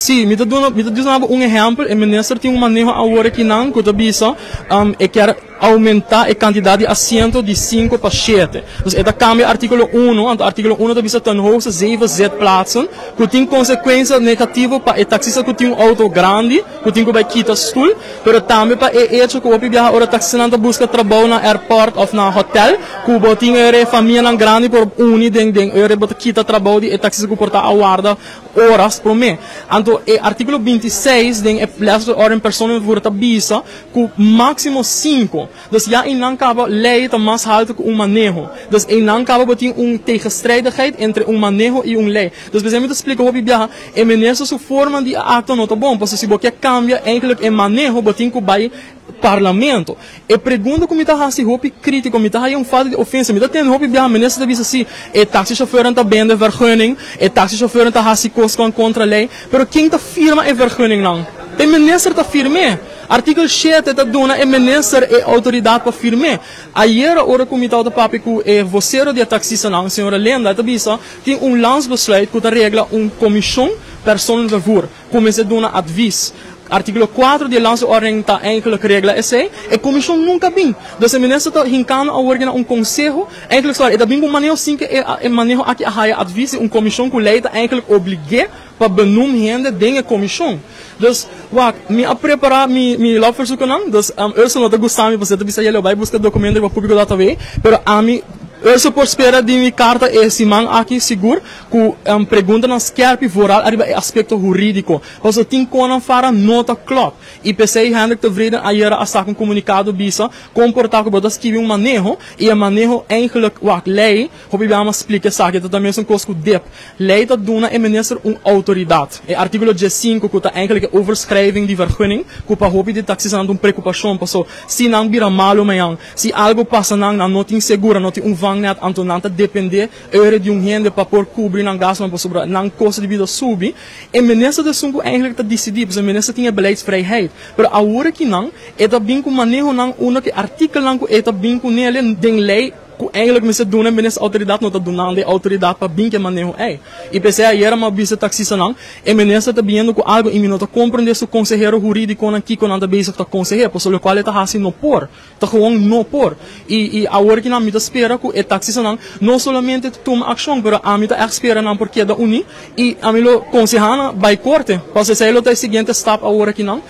Sim, me dá um exemplo. O ministro tem um manejo agora que não, que avisa, quer aumentar a quantidade de assentos de 5 para 7. Então, ele cambia o artigo 1, o artigo 1 avisa ten hoogste 7 zetplaatsen, que tem consequências negativas para o taxista que tem um auto grande, que tem que vai quitar stoel, mas também para o hecho que o viajar o taxista busca trabalho na airport ou na hotel, que tem uma família grande por uni den ele bota quitar trabalho de taxista que porta a guarda horas por mês. Então, o artigo 26 den é plaats ordem personen voor het visa, que máximo 5. Dus ja, in lang kaba lei te mas halt com manejo. Dus in lang kaba botin tegenstrijdigheid entre manejo e lei. Dus we zijn met explicar hoe bia e meneer su forma de acto não tá bom, porque se você cambia eigenlijk manejo botin ku bij parlamento. E pergunta como está hasi hopi crítico, como está aí fato de ofensa, me está tendo hopi bia meneer se visa si e taxichauffeur tá bem de vergunning, e taxichauffeur tá hasi kost contra lei, pero quem tá firma e vergunning não? E meneer tá firme. Artikel 7 está dando a minister e autoridade para firme. Ayer, ora comitê de papi que é vocero de taxista não, senhora Lenda, está bisa, tem landsbesluit que regla comissão persoon vervoer, como se dona advies. Artikel 4 de landsordning está eigenlijk regla essa e comissão nunca bem. Dus a minister está hincando a organizar conselho, eigenlijk sorry, está bem com manejo sim que é manejo aqui a haja advies, comissão que lei está eigenlijk obligue para benoemen dingen comissão. Dus wat, me a preparar me loopverzoeken aan. Dus eu sou não gostar me você bisa ele vai buscar documento para público data vez, pero a mim eu sou por espera de minha carta esse man aqui seguro que pergunta nas scherpe vooral arriba aspecto jurídico. Porque tem como fara nota klop. E pensei Hendrik tevreden ayer a saak comunicado bisa comportar que botas que manejo e a manejo eigenlijk wat lei, hoe we gaan explicar saak dat também são coisas dep. Lei dat doen en minister autoridade. E artigo 5 que tá eigenlijk overschrijving de vergunning, que para hopi de taxis aan doen preocupação, passo se não vira malo mayang, se algo passa não não tem segura, não tem net antonanta depender euro de rende para por cobrir na gas maar sobre na kosten de vida subir e minister de sungo eigenlijk te decidir, porque minister tinha beleidsvrijheid, pero agora que não é também com manejo não uma que artikel não é também com nele den lei que eigenlijk mensen doen en minister autoridade não está dando de autoridade para bem que manejo é. E pensei ayer uma bisa taxista não e minister está vendo que algo e minuto compreender seu conselheiro jurídico aqui com anda bezig tá conselheiro, por so qual está assim no por, tá gewoon no por. E agora que não me espera que o taxista não somente toma ação, pero a mim tá espera não porque da uni e a mim lo consejana by corte, para se ele tá seguinte step agora que não